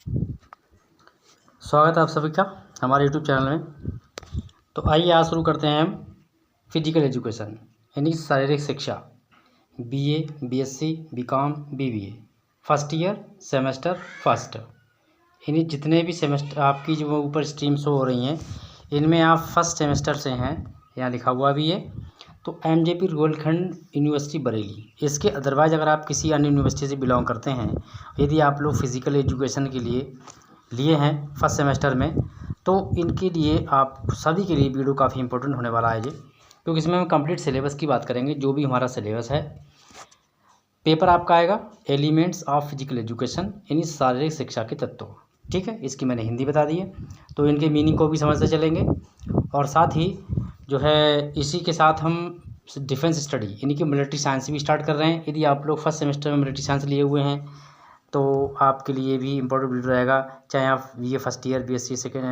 स्वागत है आप सभी का हमारे यूट्यूब चैनल में। तो आइए आज शुरू करते हैं हम फिजिकल एजुकेशन यानी शारीरिक शिक्षा BA, BSc, BCom, BBA first year semester first. यानी जितने भी सेमेस्टर आपकी जो ऊपर स्ट्रीम शो हो रही हैं इनमें आप फर्स्ट सेमेस्टर से हैं, यहाँ लिखा हुआ भी है। तो एमजेपी रुहेलखंड यूनिवर्सिटी बरेली, इसके अदरवाइज़ अगर आप किसी अन्य यूनिवर्सिटी से बिलोंग करते हैं, यदि आप लोग फिज़िकल एजुकेशन के लिए हैं फर्स्ट सेमेस्टर में, तो इनके लिए आप सभी के लिए वीडियो काफ़ी इंपॉर्टेंट होने वाला है जी, क्योंकि इसमें हम कंप्लीट सिलेबस की बात करेंगे। जो भी हमारा सिलेबस है, पेपर आपका आएगा एलिमेंट्स ऑफ फिजिकल एजुकेशन यानी शारीरिक शिक्षा के तत्व। ठीक है, इसकी मैंने हिंदी बता दी है, तो इनके मीनिंग को भी समझते चलेंगे। और साथ ही जो है इसी के साथ हम डिफेंस स्टडी यानी कि मिलिट्री साइंस भी स्टार्ट कर रहे हैं। यदि आप लोग फर्स्ट सेमेस्टर में मिलिट्री साइंस लिए हुए हैं तो आपके लिए भी इम्पोर्टेंट वीडियो रहेगा। चाहे आप BA first year, BSc second,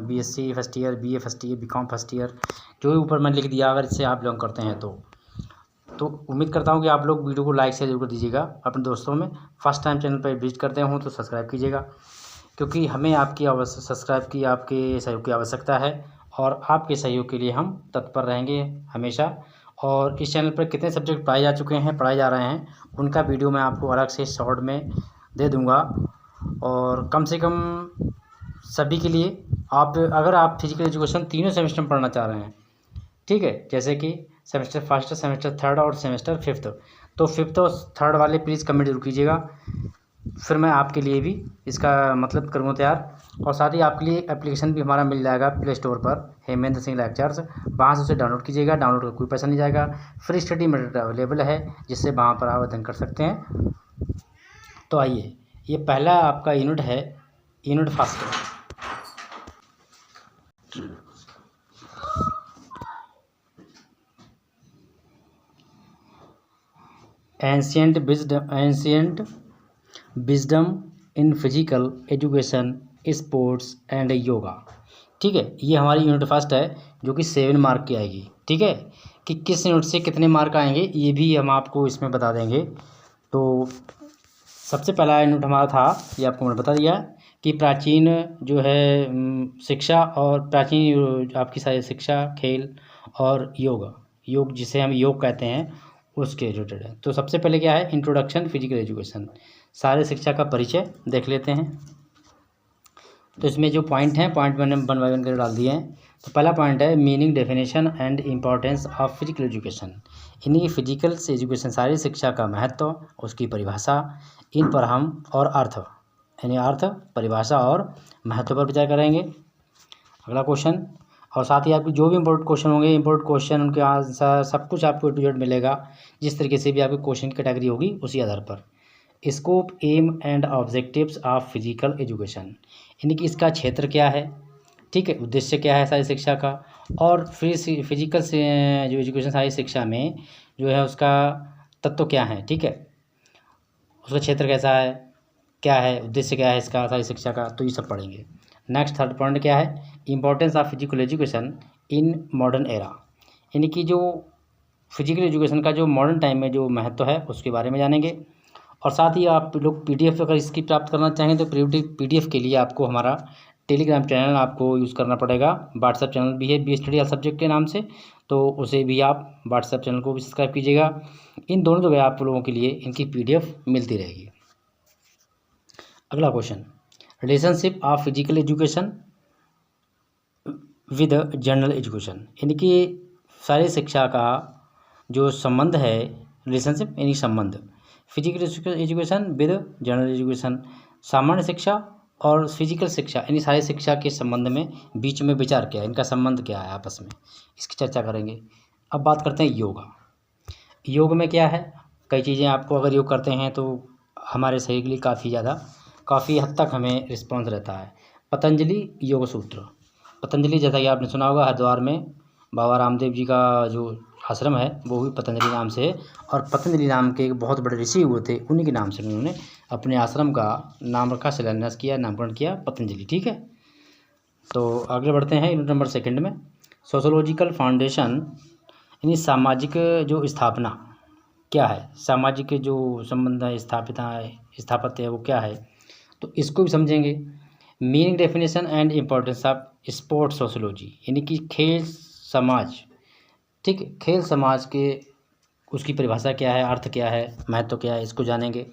BSc first year, BA first year, BCom first year, जो भी ऊपर मैंने लिख दिया, अगर इससे आप बिलोंग करते हैं तो उम्मीद करता हूँ कि आप लोग वीडियो को लाइक शेयर जरूर कर दीजिएगा अपने दोस्तों में। फर्स्ट टाइम चैनल पर विजिट करते हो तो सब्सक्राइब कीजिएगा, क्योंकि हमें सब्सक्राइब की आपके सहयोग की आवश्यकता है और आपके सहयोग के लिए हम तत्पर रहेंगे हमेशा। और इस चैनल पर कितने सब्जेक्ट पढ़ाए जा चुके हैं, पढ़ाए जा रहे हैं, उनका वीडियो मैं आपको अलग से शॉर्ट में दे दूंगा। और कम से कम सभी के लिए अगर आप फिजिकल एजुकेशन तीनों सेमेस्टर में पढ़ना चाह रहे हैं, ठीक है, जैसे कि सेमेस्टर फर्स्ट, सेमेस्टर थर्ड और सेमेस्टर फिफ्थ, तो फिफ्थ और थर्ड वाले प्लीज़ कमेंट जरूर कीजिएगा, फिर मैं आपके लिए भी इसका मतलब करूँगा तैयार। और साथ ही आपके लिए एप्लीकेशन भी हमारा मिल जाएगा प्ले स्टोर पर, हेमेंद्र सिंह लेक्चर्स, वहाँ से उसे डाउनलोड कीजिएगा। डाउनलोड का कोई पैसा नहीं जाएगा, फ्री स्टडी मटेरियल अवेलेबल है जिससे वहाँ पर आवेदन कर सकते हैं। तो आइए, ये पहला आपका यूनिट है, unit first. Ancient wisdom in physical education, sports and yoga. ठीक है, ये हमारी यूनिट फर्स्ट है जो कि 7 मार्क की आएगी। ठीक है, कि किस यूनिट से कितने मार्क आएंगे ये भी हम आपको इसमें बता देंगे। तो सबसे पहला यूनिट हमारा था, ये आपको मैंने बता दिया कि प्राचीन जो है शिक्षा और प्राचीन आपकी सारी शिक्षा, खेल और योग जिसे हम योग कहते हैं, उसके रिलेटेड है। तो सबसे पहले क्या है, इंट्रोडक्शन फिजिकल एजुकेशन, सारे शिक्षा का परिचय देख लेते हैं। तो इसमें जो पॉइंट हैं, पॉइंट मैंने 1 बाय 1 करके डाल दिए हैं। तो पहला पॉइंट है meaning, definition and importance of physical education, यानी फिजिकल से एजुकेशन शारीरिक शिक्षा का महत्व, उसकी परिभाषा, इन पर हम और अर्थ यानी अर्थ, परिभाषा और महत्व पर विचार करेंगे। अगला क्वेश्चन, और साथ ही आपके जो भी इंपॉर्टेंट क्वेश्चन होंगे, इंपॉर्टेंट क्वेश्चन, उनके आंसर, सब कुछ आपको A to Z मिलेगा। जिस तरीके से भी आपकी क्वेश्चन की कैटेगरी होगी उसी आधार पर। Scope, aim and objectives of physical education, यानी कि इसका क्षेत्र क्या है, ठीक है, उद्देश्य क्या है शारीरिक शिक्षा का, और फिजिकल से जो एजुकेशन शारीरिक शिक्षा में जो है उसका तत्व क्या है, ठीक है, उसका क्षेत्र कैसा है, क्या है, उद्देश्य क्या है इसका शारीरिक शिक्षा का, तो ये सब पढ़ेंगे। नेक्स्ट थर्ड पॉइंट क्या है, importance of physical education in modern era, यानी कि जो फिजिकल एजुकेशन का जो मॉडर्न टाइम में जो महत्व है उसके बारे में जानेंगे। और साथ ही आप लोग PDF अगर इसकी प्राप्त करना चाहें तो PDF के लिए आपको हमारा टेलीग्राम चैनल आपको यूज़ करना पड़ेगा। व्हाट्सएप चैनल भी है बी स्टडी ऑल सब्जेक्ट के नाम से, तो उसे भी आप व्हाट्सएप चैनल को भी सब्सक्राइब कीजिएगा। इन दोनों जगह आप लोगों के लिए इनकी PDF मिलती रहेगी। अगला question, relationship of physical education with general education, यानी कि शारीरिक शिक्षा का जो संबंध है, रिलेशनशिप यानी संबंध, physical education with general education, सामान्य शिक्षा और फिजिकल शिक्षा यानी शारीरिक शिक्षा के संबंध में बीच में विचार क्या है, इनका संबंध क्या है आपस में, इसकी चर्चा करेंगे। अब बात करते हैं योगा। योग में क्या है, कई चीज़ें आपको अगर योग करते हैं तो हमारे शरीर के लिए काफ़ी हद तक हमें रिस्पॉन्स रहता है। पतंजलि योग सूत्र, पतंजलि जैसा कि आपने सुना होगा हरिद्वार में बाबा रामदेव जी का जो आश्रम है वो भी पतंजलि नाम से है, और पतंजलि नाम के एक बहुत बड़े ऋषि हुए थे, उन्हीं के नाम से उन्होंने अपने आश्रम का नाम रखा, शिलान्यास किया, नामकरण किया पतंजलि। ठीक है, तो आगे बढ़ते हैं यूनिट नंबर 2 में, सोशोलॉजिकल फाउंडेशन यानी सामाजिक जो स्थापना क्या है, सामाजिक जो संबंध है, स्थापत्य है वो क्या है। तो इसको भी समझेंगे। Meaning, definition and importance of sports sociology, यानी कि खेल समाज, ठीक है, खेल समाज के उसकी परिभाषा क्या है, अर्थ क्या है, महत्व क्या है, इसको जानेंगे।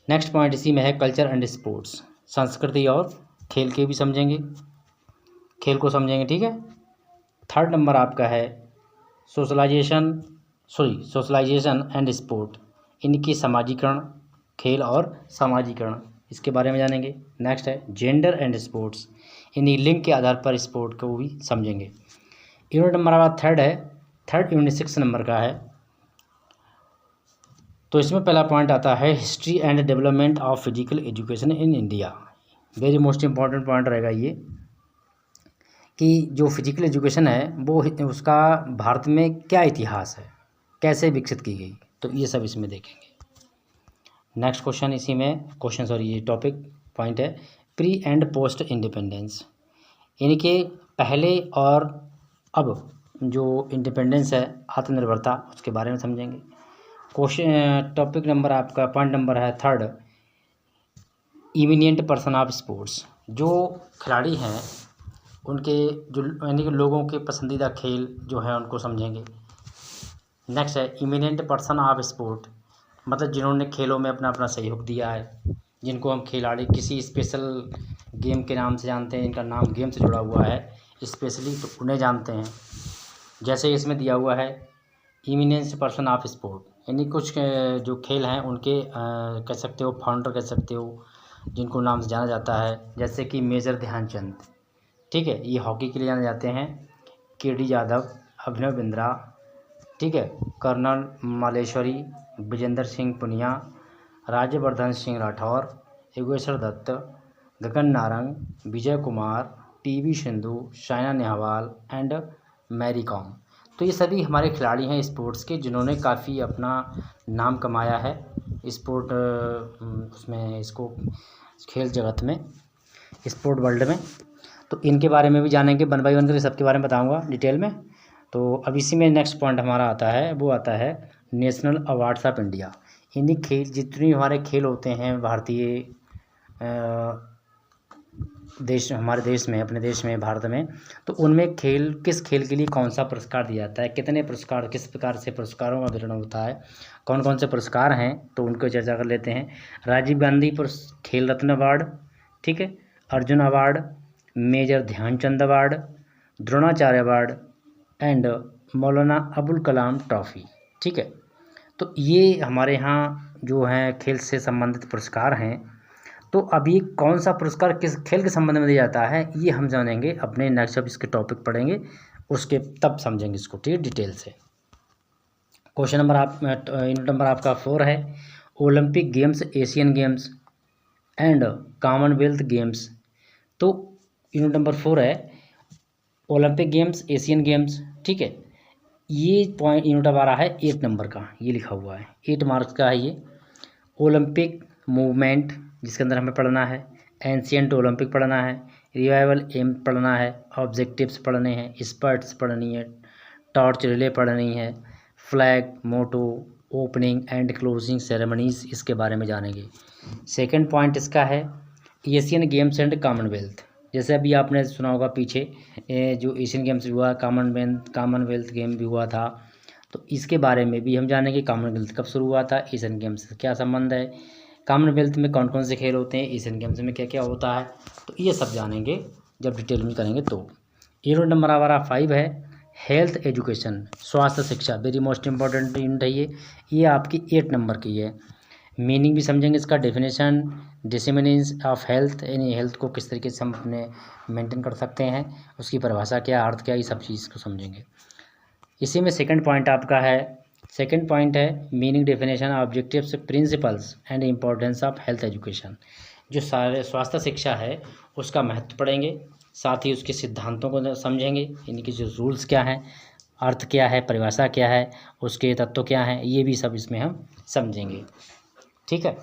नेक्स्ट पॉइंट इसी में है कल्चर एंड स्पोर्ट्स, संस्कृति और खेल के भी समझेंगे, खेल को समझेंगे, ठीक है। थर्ड नंबर आपका है सोशलाइजेशन एंड स्पोर्ट, इनकी समाजीकरण, खेल और समाजीकरण, इसके बारे में जानेंगे। नेक्स्ट है जेंडर एंड स्पोर्ट्स, इन्हीं लिंग के आधार पर स्पोर्ट को भी समझेंगे। यूनिट नंबर हमारा थर्ड यूनिट 6 नंबर का है। तो इसमें पहला पॉइंट आता है history and development of physical education in India. Very most important point रहेगा ये कि जो फिजिकल एजुकेशन है वो उसका भारत में क्या इतिहास है, कैसे विकसित की गई, तो ये सब इसमें देखेंगे। नेक्स्ट क्वेश्चन इसी में ये टॉपिक पॉइंट है प्री एंड पोस्ट इंडिपेंडेंस, यानी कि पहले और अब जो इंडिपेंडेंस है, आत्मनिर्भरता, उसके बारे में समझेंगे। क्वेश्चन टॉपिक नंबर आपका पॉइंट नंबर है थर्ड इमिनिएंट पर्सन ऑफ स्पोर्ट्स, जो खिलाड़ी हैं उनके जो यानी कि लोगों के पसंदीदा खेल जो है उनको समझेंगे। नेक्स्ट है इमिनेंट पर्सन ऑफ स्पोर्ट, मतलब जिन्होंने खेलों में अपना अपना सहयोग दिया है, जिनको हम खिलाड़ी किसी स्पेशल गेम के नाम से जानते हैं, इनका नाम गेम से जुड़ा हुआ है स्पेशली, तो उन्हें जानते हैं। जैसे इसमें दिया हुआ है इमिनेंट पर्सन ऑफ स्पोर्ट, यानी कुछ जो खेल हैं उनके कह सकते हो फाउंडर कह सकते हो, जिनको नाम से जाना जाता है, जैसे कि मेजर ध्यानचंद, ठीक है, ये हॉकी के लिए जाने जाते हैं। केडी यादव, अभिनव बिंद्रा, ठीक है, कर्नल मालेश्वरी, विजेंद्र सिंह पुनिया, राज्यवर्धन सिंह राठौर, योगेश्वर दत्त, गगन नारंग, विजय कुमार, पीवी सिंधु, साइना नेहवाल एंड मैरी कॉम। तो ये सभी हमारे खिलाड़ी हैं स्पोर्ट्स के, जिन्होंने काफ़ी अपना नाम कमाया है स्पोर्ट उसमें, इसको खेल जगत में, स्पोर्ट वर्ल्ड में। तो इनके बारे में भी जानेंगे, वन बाई वन करके सबके बारे में बताऊंगा डिटेल में। तो अब इसी में नेक्स्ट पॉइंट हमारा आता है, वो आता है नेशनल अवार्ड्स ऑफ इंडिया, इन्हीं खेल जितने हमारे खेल होते हैं भारतीय देश, हमारे देश में, अपने देश में, भारत में, तो उनमें किस खेल के लिए कौन सा पुरस्कार दिया जाता है, कितने पुरस्कार, किस प्रकार से पुरस्कारों का वितरण होता है, कौन कौन से पुरस्कार हैं, तो उनको चर्चा कर लेते हैं। राजीव गांधी खेल रत्न अवार्ड, ठीक है, Arjuna award, major Dhyanchand award, Dronacharya award and Maulana Abul Kalam trophy, ठीक है। तो ये हमारे यहाँ जो हैं खेल से संबंधित पुरस्कार हैं। तो अभी कौन सा पुरस्कार किस खेल के संबंध में दिया जाता है, ये हम जानेंगे अपने नेक्स्ट, जब इसके टॉपिक पढ़ेंगे उसके तब समझेंगे इसको, ठीक है, डिटेल से। क्वेश्चन नंबर यूनिट नंबर आपका 4 है Olympic games, Asian games and Commonwealth games. तो यूनिट नंबर 4 है ओलंपिक गेम्स, एशियन गेम्स, ठीक है। ये पॉइंट यूनिट अब आ रहा है 8 नंबर का, ये लिखा हुआ है 8 मार्क्स का है ये। ओलंपिक मूवमेंट, जिसके अंदर हमें पढ़ना है, एंशियंट ओलंपिक पढ़ना है, रिवाइवल एम पढ़ना है, ऑब्जेक्टिव्स पढ़ने हैं, स्पर्ट्स पढ़नी है, टॉर्च रिले पढ़नी है, flag, motto, opening and closing ceremonies, इसके बारे में जानेंगे। सेकंड पॉइंट इसका है एशियन गेम्स एंड कॉमनवेल्थ, जैसे अभी आपने सुना होगा पीछे जो एशियन गेम्स भी हुआ, कॉमनवेल्थ गेम भी हुआ था, तो इसके बारे में भी हम जानेंगे। कॉमनवेल्थ कब शुरू हुआ था, एशियन गेम्स से क्या संबंध है, कॉमनवेल्थ में कौन कौन से खेल होते हैं, एशियन गेम्स में क्या क्या होता है, तो ये सब जानेंगे जब डिटेल में करेंगे। तो यूनिट नंबर हमारा 5 है हेल्थ एजुकेशन, स्वास्थ्य शिक्षा, वेरी मोस्ट इंपॉर्टेंट यूनिट है ये आपकी 8 नंबर की है। मीनिंग भी समझेंगे इसका, डेफिनेशन, डिसेमिनेंस ऑफ हेल्थ, यानी हेल्थ को किस तरीके से हम अपने मेंटेन कर सकते हैं, उसकी परिभाषा क्या, अर्थ क्या, ये सब चीज़ को समझेंगे। इसी में सेकंड पॉइंट आपका है, सेकंड पॉइंट है meaning, definition, objectives, principles and importance of health education. जो सारे स्वास्थ्य शिक्षा है उसका महत्व पढ़ेंगे, साथ ही उसके सिद्धांतों को समझेंगे, इनके जो रूल्स क्या हैं, अर्थ क्या है, परिभाषा क्या है, उसके तत्व क्या हैं, ये भी सब इसमें हम समझेंगे, ठीक है।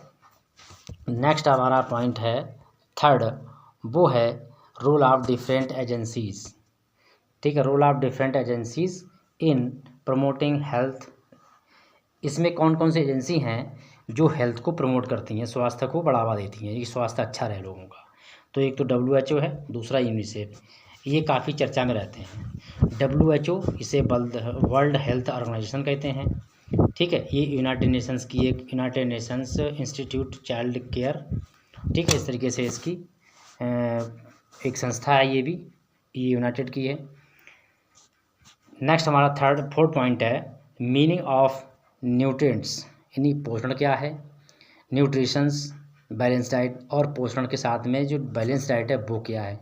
नेक्स्ट हमारा पॉइंट है थर्ड, वो है रोल ऑफ डिफरेंट एजेंसीज, ठीक है, role of different agencies in promoting health. इसमें कौन कौन सी एजेंसी हैं जो हेल्थ को प्रमोट करती हैं, स्वास्थ्य को बढ़ावा देती हैं, ये स्वास्थ्य अच्छा रहे लोगों का। तो एक तो WHO है, दूसरा यूनिसेफ, ये काफ़ी चर्चा में रहते हैं। WHO इसे वर्ल्ड हेल्थ ऑर्गेनाइजेशन कहते हैं, ठीक है। ये यूनाइटेड नेशंस की United Nations institute child care, ठीक है, इस तरीके से इसकी एक संस्था है, ये यूनाइटेड की है। नेक्स्ट हमारा फोर्थ पॉइंट है मीनिंग ऑफ न्यूट्रिएंट्स, यानी पोषण क्या है, न्यूट्रिशंस, बैलेंस डाइट, और पोषण के साथ में जो बैलेंस डाइट है वो क्या है,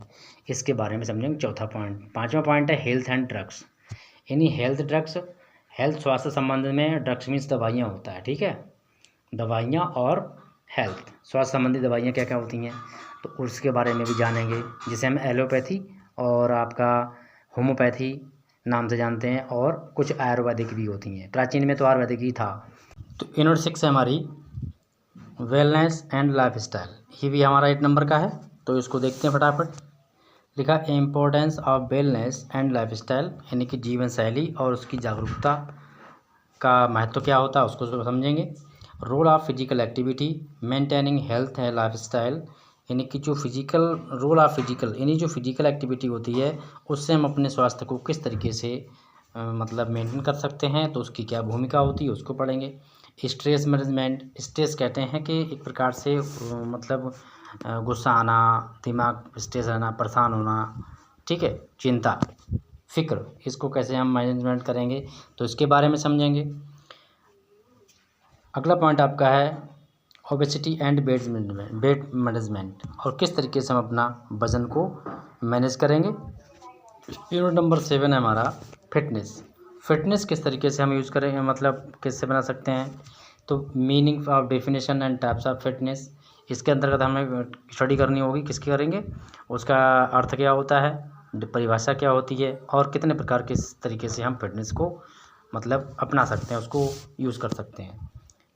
इसके बारे में समझेंगे। चौथा पॉइंट, पांचवा पॉइंट है हेल्थ एंड ड्रग्स, यानी हेल्थ स्वास्थ्य संबंध में, ड्रग्स मीन्स दवाइयाँ होता है, ठीक है। दवाइयाँ और हेल्थ स्वास्थ्य संबंधी दवाइयाँ क्या क्या होती हैं, तो उसके बारे में भी जानेंगे, जिसे हम एलोपैथी और आपका होम्योपैथी नाम से जानते हैं, और कुछ आयुर्वेदिक भी होती हैं। प्राचीन में तो आयुर्वेदिक ही था। तो यूनिट 6 है हमारी वेलनेस एंड लाइफ स्टाइल, ये भी हमारा 8 नंबर का है, तो इसको देखते हैं फटाफट। लिखा importance of wellness and life style, यानी कि जीवन शैली और उसकी जागरूकता का महत्व क्या होता है उसको समझेंगे। Role of physical activity maintaining health है लाइफ स्टाइल, यानी कि जो फिजिकल रोल ऑफ फिजिकल, यानी जो फिजिकल एक्टिविटी होती है उससे हम अपने स्वास्थ्य को किस तरीके से मतलब मेंटेन कर सकते हैं, तो उसकी क्या भूमिका होती है उसको पढ़ेंगे। स्ट्रेस मैनेजमेंट, स्ट्रेस कहते हैं कि एक प्रकार से मतलब गुस्सा आना, दिमाग स्ट्रेस रहना, परेशान होना, ठीक है, चिंता, फिक्र, इसको कैसे हम मैनेजमेंट करेंगे तो इसके बारे में समझेंगे। अगला पॉइंट आपका है ओबेसिटी एंड वेट मैनेजमेंट, और किस तरीके से हम अपना वज़न को मैनेज करेंगे। यूनिट नंबर 7 है हमारा फिटनेस किस तरीके से हम यूज़ करेंगे, मतलब किससे बना सकते हैं, तो meaning of definition and types of fitness, इसके अंतर्गत हमें स्टडी करनी होगी। किसकी करेंगे, उसका अर्थ क्या होता है, परिभाषा क्या होती है, और कितने प्रकार किस तरीके से हम फिटनेस को मतलब अपना सकते हैं, उसको यूज़ कर सकते हैं।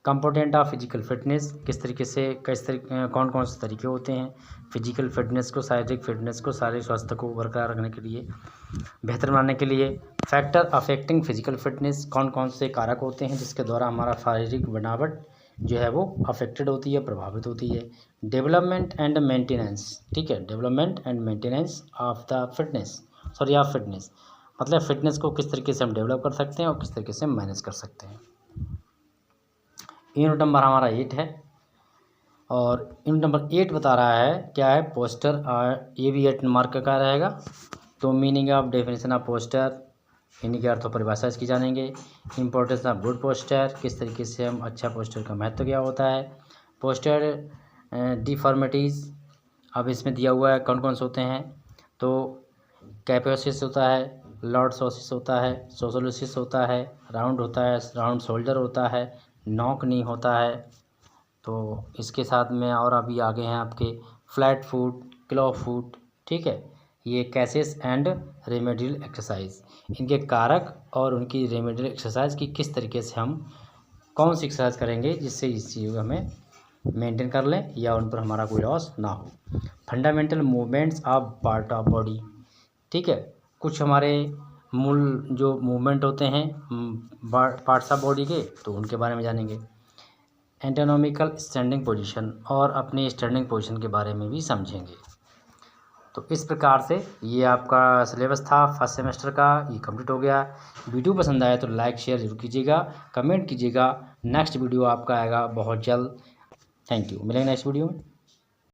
कंपोनेंट ऑफ फिजिकल फिटनेस, किस तरीके से कौन कौन से तरीके होते हैं फिजिकल फिटनेस को, शारीरिक फिटनेस को, शारीरिक स्वास्थ्य को बरकरार रखने के लिए, बेहतर बनाने के लिए। फैक्टर अफेक्टिंग फिजिकल फिटनेस, कौन कौन से कारक होते हैं जिसके द्वारा हमारा शारीरिक बनावट जो है वो अफेक्टेड होती है, प्रभावित होती है। डेवलपमेंट एंड मेंटेनेंस, ठीक है, development and maintenance of the fitness, fitness मतलब फिटनेस को किस तरीके से हम डेवलप कर सकते हैं और किस तरीके से हम मैनेज कर सकते हैं। यूनिट नंबर हमारा 8 है, और यूनिट नंबर 8 बता रहा है क्या है, पोस्टर, ये भी 8 मार्क का रहेगा। तो meaning of definition of poster, यानी कि अर्थ और परिभाषा इसकी जानेंगे। इंपॉर्टेंस ऑफ गुड पोस्टर, किस तरीके से हम अच्छा पोस्टर का महत्व क्या होता है। पोस्टर डिफॉर्मिटीज़, अब इसमें दिया हुआ है कौन कौन से होते हैं, तो कैपोसिस होता है, लॉर्डसोसिस होता है, सोसोलिसिस होता है, राउंड होता है, राउंड शोल्डर होता है, नॉक नी होता है। तो इसके साथ में और अभी आगे हैं आपके फ्लैट फुट, क्लॉ फुट, ठीक है। ये कैसेस एंड रेमेडियल एक्सरसाइज, इनके कारक और उनकी रेमेडियल एक्सरसाइज की किस तरीके से हम कौन सी एक्सरसाइज करेंगे जिससे इस चीज़ को हमें मेंटेन कर लें या उन पर हमारा कोई लॉस ना हो। Fundamental movements of part of body, ठीक है, कुछ हमारे मूल जो मूवमेंट होते हैं पार्ट्स ऑफ बॉडी के, तो उनके बारे में जानेंगे। एंटोनॉमिकल स्टैंडिंग पोजीशन, और अपनी स्टैंडिंग पोजीशन के बारे में भी समझेंगे। तो इस प्रकार से ये आपका सिलेबस था फर्स्ट सेमेस्टर का, ये कंप्लीट हो गया। वीडियो पसंद आया तो लाइक शेयर जरूर कीजिएगा, कमेंट कीजिएगा। नेक्स्ट वीडियो आपका आएगा बहुत जल्द। थैंक यू, मिलेंगे नेक्स्ट वीडियो में।